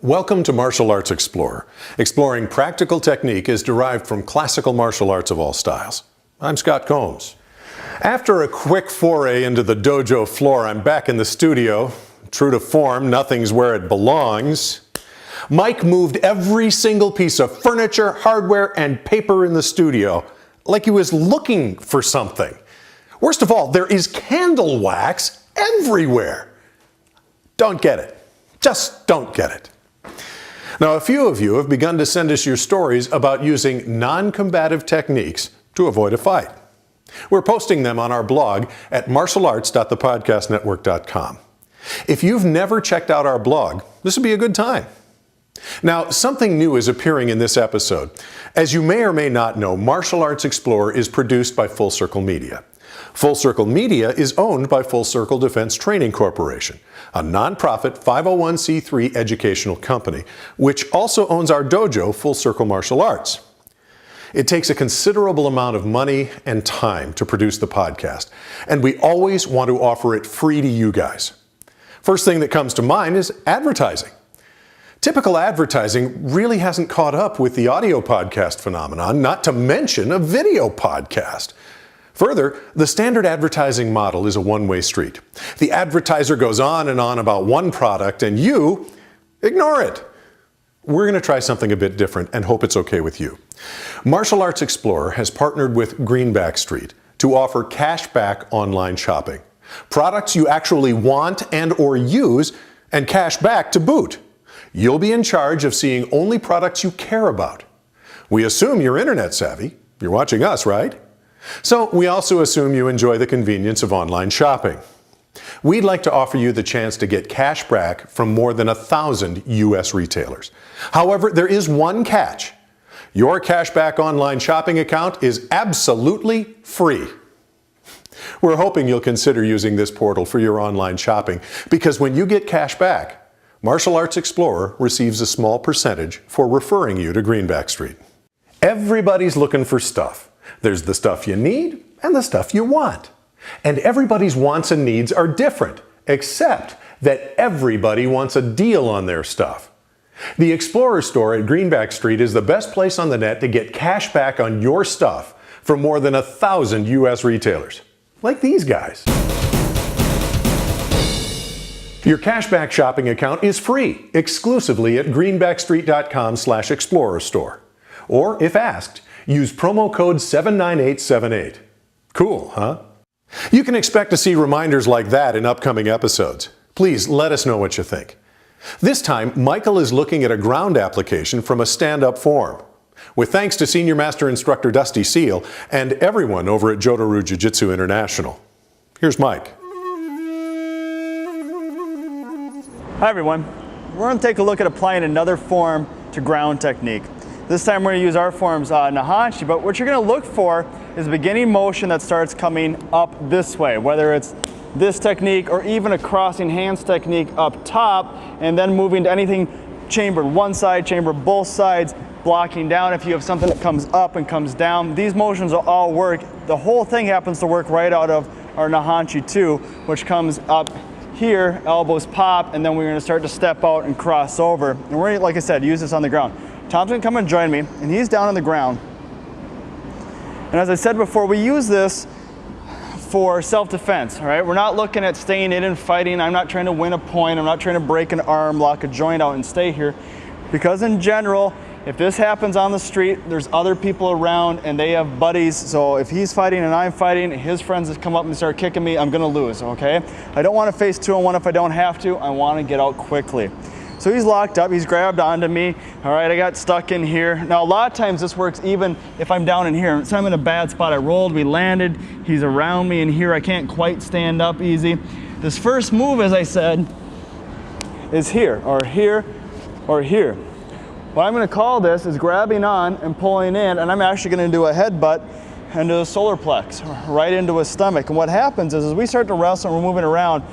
Welcome to Martial Arts Explorer. Exploring practical technique is derived from classical martial arts of all styles. I'm Scott Combs. After a quick foray into the dojo floor, I'm back in the studio. True to form, nothing's where it belongs. Mike moved every single piece of furniture, hardware, and paper in the studio, like he was looking for something. Worst of all, there is candle wax everywhere. Don't get it. Just don't get it. Now, a few of you have begun to send us your stories about using non-combative techniques to avoid a fight. We're posting them on our blog at martialarts.thepodcastnetwork.com. If you've never checked out our blog, this would be a good time. Now, something new is appearing in this episode. As you may or may not know, Martial Arts Explorer is produced by Full Circle Media. Full Circle Media is owned by Full Circle Defense Training Corporation, a nonprofit 501c3 educational company, which also owns our dojo, Full Circle Martial Arts. It takes a considerable amount of money and time to produce the podcast, and we always want to offer it free to you guys. First thing that comes to mind is advertising. Typical advertising really hasn't caught up with the audio podcast phenomenon, not to mention a video podcast. Further, the standard advertising model is a one-way street. The advertiser goes on and on about one product and you ignore it. We're going to try something a bit different and hope it's okay with you. Martial Arts Explorer has partnered with Greenback Street to offer cash-back online shopping. Products you actually want and or use, and cash back to boot. You'll be in charge of seeing only products you care about. We assume you're internet savvy. You're watching us, right? So we also assume you enjoy the convenience of online shopping. We'd like to offer you the chance to get cash back from more than 1,000 U.S. retailers. However, there is one catch. Your cashback online shopping account is absolutely free. We're hoping you'll consider using this portal for your online shopping, because when you get cash back, Martial Arts Explorer receives a small percentage for referring you to Greenback Street. Everybody's looking for stuff. There's the stuff you need and the stuff you want. And everybody's wants and needs are different, except that everybody wants a deal on their stuff. The Explorer store at Greenback Street is the best place on the net to get cash back on your stuff from more than 1,000 U.S. retailers, like these guys. Your cashback shopping account is free, exclusively at greenbackstreet.com/explorerstore. Or, if asked, use promo code 79878. Cool, huh? You can expect to see reminders like that in upcoming episodes. Please let us know what you think. This time, Michael is looking at a ground application from a stand-up form. With thanks to Senior Master Instructor Dusty Seal and everyone over at Jodo-Ryu Jiu-Jitsu International. Here's Mike. Hi everyone. We're going to take a look at applying another form to ground technique. This time we're going to use our form's Nahanchi, but what you're going to look for is a beginning motion that starts coming up this way, whether it's this technique or even a crossing hands technique up top, and then moving to anything chambered one side, chambered both sides, blocking down if you have something that comes up and comes down. These motions will all work. The whole thing happens to work right out of our Nahanchi 2, which comes up here, elbows pop, and then we're going to start to step out and cross over. And we're going to, like I said, use this on the ground. Tom's going to come and join me, and he's down on the ground. And as I said before, we use this for self-defense, all right? We're not looking at staying in and fighting. I'm not trying to win a point. I'm not trying to break an arm, lock a joint out, and stay here. Because in general, if this happens on the street, there's other people around, and they have buddies. So if he's fighting and I'm fighting, his friends just come up and start kicking me, I'm going to lose, okay? I don't want to face 2-on-1 if I don't have to. I want to get out quickly. So he's locked up, he's grabbed onto me. All right, I got stuck in here. Now a lot of times this works even if I'm down in here. So I'm in a bad spot, I rolled, we landed, he's around me in here, I can't quite stand up easy. This first move, as I said, is here, or here, or here. What I'm gonna call this is grabbing on and pulling in, and I'm actually gonna do a headbutt into the solar plex, right into his stomach. And what happens is, as we start to wrestle and we're moving around,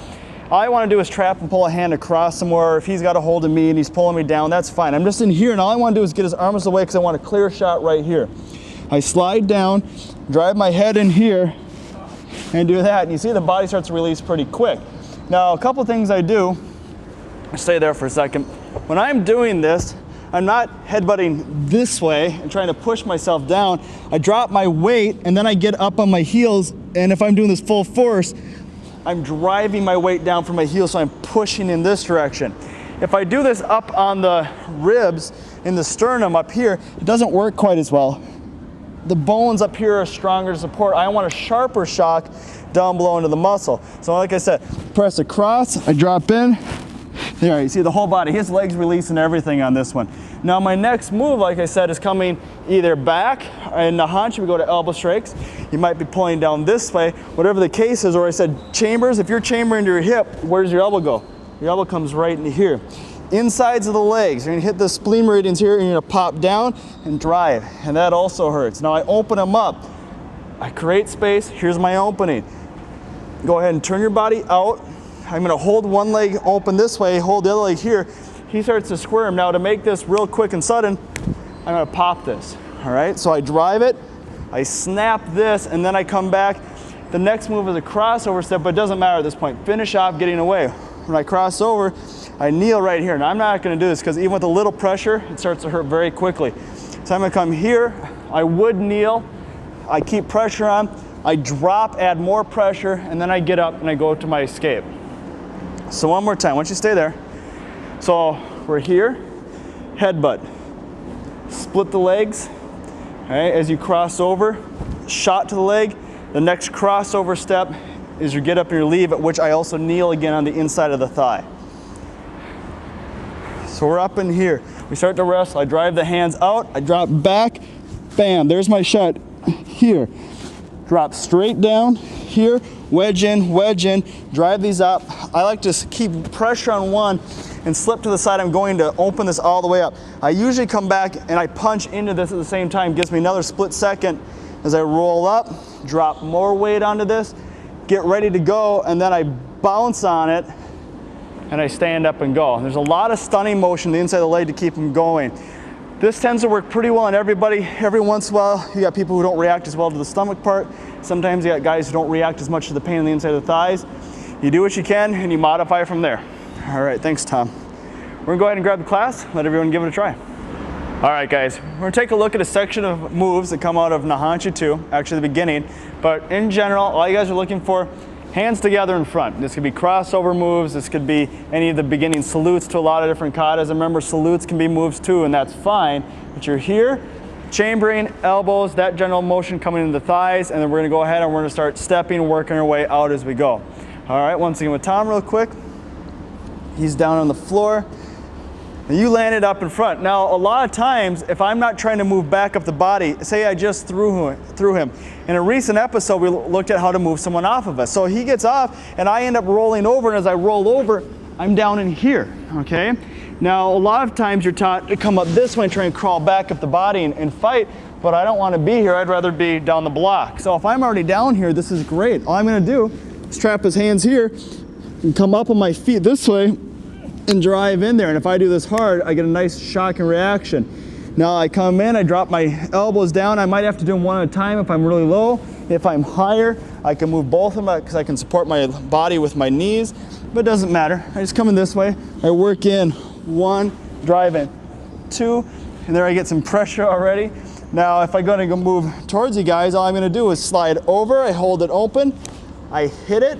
all I want to do is trap and pull a hand across somewhere. If he's got a hold of me and he's pulling me down, that's fine. I'm just in here, and all I want to do is get his arms away because I want a clear shot right here. I slide down, drive my head in here, and do that. And you see the body starts to release pretty quick. Now, a couple things I do, stay there for a second. when I'm doing this, I'm not headbutting this way and trying to push myself down. I drop my weight and then I get up on my heels, and if I'm doing this full force, I'm driving my weight down from my heels, so I'm pushing in this direction. If I do this up on the ribs in the sternum up here, it doesn't work quite as well. The bones up here are stronger to support. I want a sharper shock down below into the muscle. So like I said, press across, I drop in. There, you see the whole body. His legs releasing everything on this one. Now my next move, like I said, is coming either back in the haunch. We go to elbow strikes. You might be pulling down this way, whatever the case is. Or I said chambers. If you're chambering to your hip, where does your elbow go? Your elbow comes right into here. Insides of the legs, you're gonna hit the spleen meridians here, and you're gonna pop down and drive, and that also hurts. Now I open them up. I create space. Here's my opening. Go ahead and turn your body out. I'm gonna hold one leg open this way, hold the other leg here. He starts to squirm. Now to make this real quick and sudden, I'm gonna pop this, all right? So I drive it, I snap this, and then I come back. The next move is a crossover step, but it doesn't matter at this point. Finish off getting away. When I cross over, I kneel right here. Now I'm not gonna do this because even with a little pressure, it starts to hurt very quickly. So I'm gonna come here, I would kneel, I keep pressure on, I drop, add more pressure, and then I get up and I go to my escape. So one more time, why don't you stay there? So we're here, headbutt, split the legs, all right, as you cross over, shot to the leg. The next crossover step is your get up and your leave, at which I also kneel again on the inside of the thigh. So we're up in here. We start to wrestle. I drive the hands out, I drop back, bam, there's my shot here. Drop straight down here, wedge in, drive these up. I like to keep pressure on one and slip to the side. I'm going to open this all the way up. I usually come back and I punch into this at the same time. Gives me another split second as I roll up, drop more weight onto this, get ready to go, and then I bounce on it and I stand up and go. There's a lot of stunning motion to the inside of the leg to keep them going. This tends to work pretty well on everybody. Every once in a while, you got people who don't react as well to the stomach part. Sometimes you got guys who don't react as much to the pain on the inside of the thighs. You do what you can and you modify from there. All right, thanks, Tom. We're gonna go ahead and grab the class, let everyone give it a try. All right, guys, we're gonna take a look at a section of moves that come out of Nahanchi 2, actually the beginning. But in general, all you guys are looking for, hands together in front. This could be crossover moves, this could be any of the beginning salutes to a lot of different katas. Remember, salutes can be moves too, and that's fine. But you're here, chambering, elbows, that general motion coming into the thighs, and then we're gonna go ahead and we're gonna start stepping, working our way out as we go. All right, once again with Tom real quick. He's down on the floor. And you landed up in front. Now, a lot of times, if I'm not trying to move back up the body, say I just threw him. In a recent episode, we looked at how to move someone off of us. So he gets off, and I end up rolling over, and as I roll over, I'm down in here, okay? Now, a lot of times you're taught to come up this way and try and crawl back up the body and fight, but I don't want to be here. I'd rather be down the block. So if I'm already down here, this is great. All I'm going to do is trap his hands here and come up on my feet this way and drive in there. And if I do this hard, I get a nice shock and reaction. Now I come in, I drop my elbows down. I might have to do them one at a time if I'm really low. If I'm higher, I can move both of them because I can support my body with my knees, but it doesn't matter. I just come in this way, I work in, 1, drive in, 2, and there I get some pressure already. Now if I'm gonna go move towards you guys, all I'm gonna do is slide over, I hold it open, I hit it,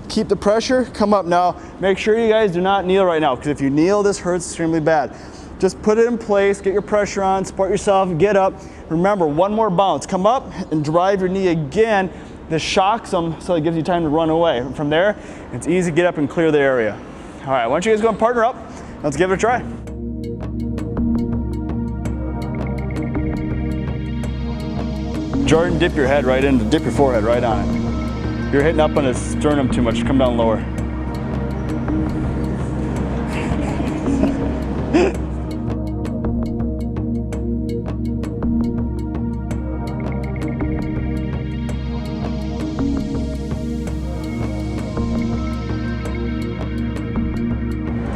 keep the pressure, come up. Now, make sure you guys do not kneel right now, because if you kneel, this hurts extremely bad. Just put it in place, get your pressure on, support yourself, get up. Remember, one more bounce. Come up and drive your knee again. This shocks them, so it gives you time to run away. From there, it's easy to get up and clear the area. All right, why don't you guys go and partner up? Let's give it a try. Jordan, dip your forehead right on it. You're hitting up on his sternum too much. Come down lower.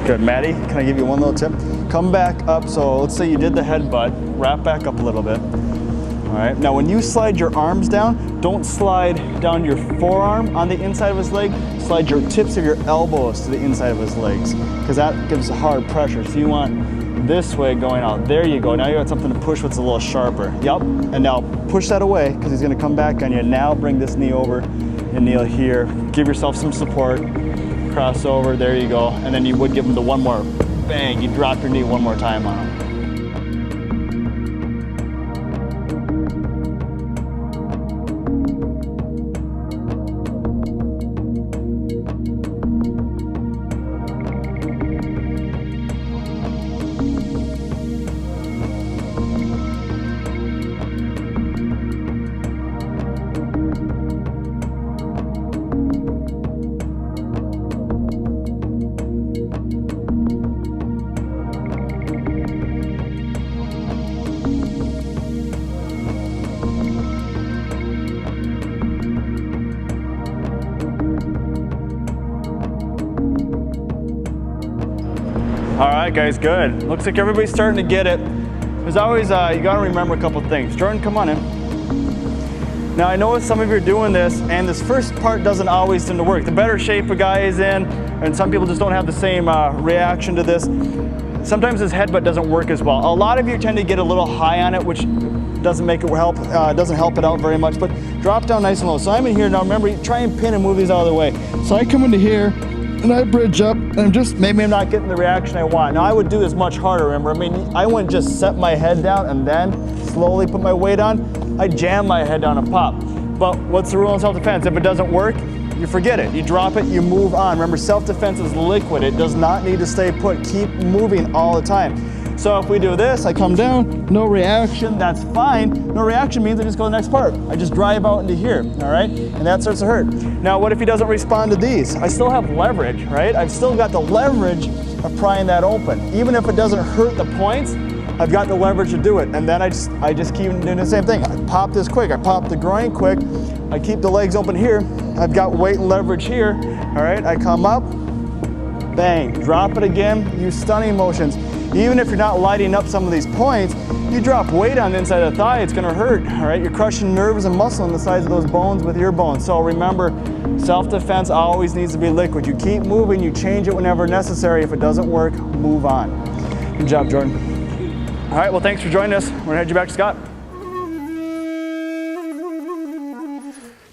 Good, Maddie, can I give you one little tip? Come back up, so let's say you did the headbutt, wrap back up a little bit. All right, now when you slide your arms down, don't slide down your forearm on the inside of his leg, slide your tips of your elbows to the inside of his legs, because that gives a hard pressure. So you want this way going out. There you go, now you got something to push what's a little sharper. Yep, and now push that away, because he's gonna come back on you. Now bring this knee over and kneel here. Give yourself some support, cross over, there you go. And then you would give him the one more, bang, you drop your knee one more time on him. All right, guys, good. Looks like everybody's starting to get it. There's always, you gotta remember a couple things. Jordan, come on in. Now, I know some of you are doing this, and this first part doesn't always seem to work. The better shape a guy is in, and some people just don't have the same reaction to this. Sometimes his headbutt doesn't work as well. A lot of you tend to get a little high on it, which doesn't make it help, doesn't help it out very much, but drop down nice and low. So I'm in here now, remember, try and pin and move these out of the way. So I come into here, and I bridge up, and maybe I'm not getting the reaction I want. Now I would do this much harder, remember? I mean, I wouldn't just set my head down and then slowly put my weight on. I jam my head down and pop. But what's the rule in self-defense? If it doesn't work, you forget it. You drop it, you move on. Remember, self-defense is liquid. It does not need to stay put. Keep moving all the time. So if we do this, I come down, no reaction, that's fine. No reaction means I just go to the next part. I just drive out into here, all right? And that starts to hurt. Now, what if he doesn't respond to these? I still have leverage, right? I've still got the leverage of prying that open. Even if it doesn't hurt the points, I've got the leverage to do it. And then I just keep doing the same thing. I pop this quick, I pop the groin quick, I keep the legs open here, I've got weight and leverage here, all right? I come up, bang, drop it again, use stunning motions. Even if you're not lighting up some of these points, you drop weight on the inside of the thigh, it's gonna hurt, all right? You're crushing nerves and muscle on the sides of those bones with your bones. So remember, self-defense always needs to be liquid. You keep moving, you change it whenever necessary. If it doesn't work, move on. Good job, Jordan. All right, well, thanks for joining us. We're gonna head you back to Scott.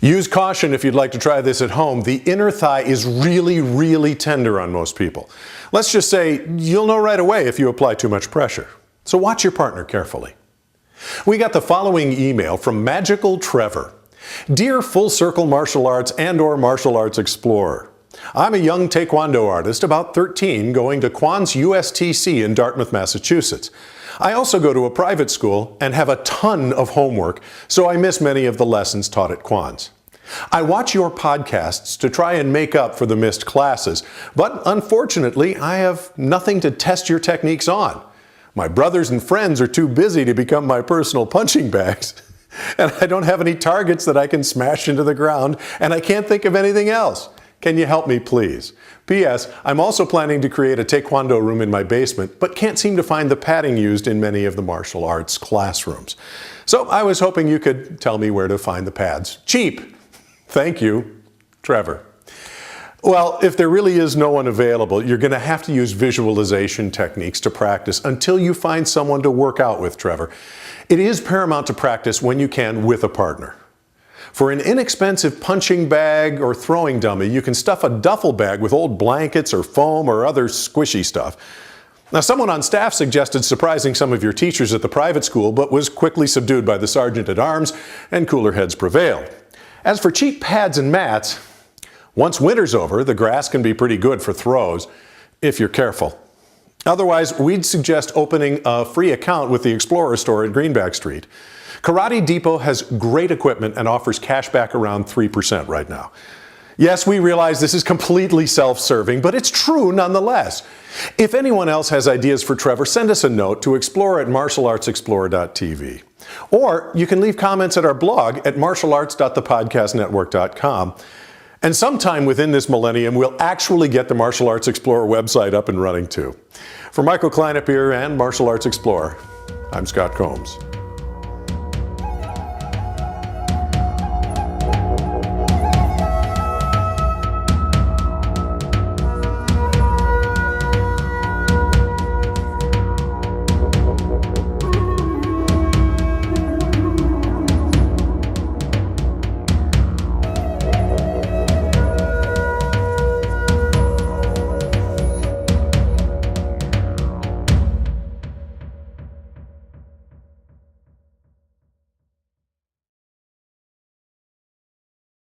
Use caution if you'd like to try this at home. The inner thigh is really, really tender on most people. Let's just say you'll know right away if you apply too much pressure. So watch your partner carefully. We got the following email from Magical Trevor. Dear Full Circle Martial Arts and/or Martial Arts Explorer, I'm a young Taekwondo artist, about 13, going to Kwan's USTC in Dartmouth, Massachusetts. I also go to a private school and have a ton of homework, so I miss many of the lessons taught at Kwan's. I watch your podcasts to try and make up for the missed classes, but unfortunately, I have nothing to test your techniques on. My brothers and friends are too busy to become my personal punching bags, and I don't have any targets that I can smash into the ground, and I can't think of anything else. Can you help me, please? P.S. I'm also planning to create a Taekwondo room in my basement, but can't seem to find the padding used in many of the martial arts classrooms. So I was hoping you could tell me where to find the pads. Cheap! Thank you, Trevor. Well, if there really is no one available, you're going to have to use visualization techniques to practice until you find someone to work out with, Trevor. It is paramount to practice when you can with a partner. For an inexpensive punching bag or throwing dummy, you can stuff a duffel bag with old blankets or foam or other squishy stuff. Now, someone on staff suggested surprising some of your teachers at the private school, but was quickly subdued by the sergeant at arms, and cooler heads prevailed. As for cheap pads and mats, once winter's over, the grass can be pretty good for throws, if you're careful. Otherwise, we'd suggest opening a free account with the Explorer store at Greenback Street. Karate Depot has great equipment and offers cash back around 3% right now. Yes, we realize this is completely self-serving, but it's true nonetheless. If anyone else has ideas for Trevor, send us a note to explorer@martialartsexplorer.tv. Or you can leave comments at our blog at martialarts.thepodcastnetwork.com. And sometime within this millennium, we'll actually get the Martial Arts Explorer website up and running too. For Michael Kleinepp here and Martial Arts Explorer, I'm Scott Combs.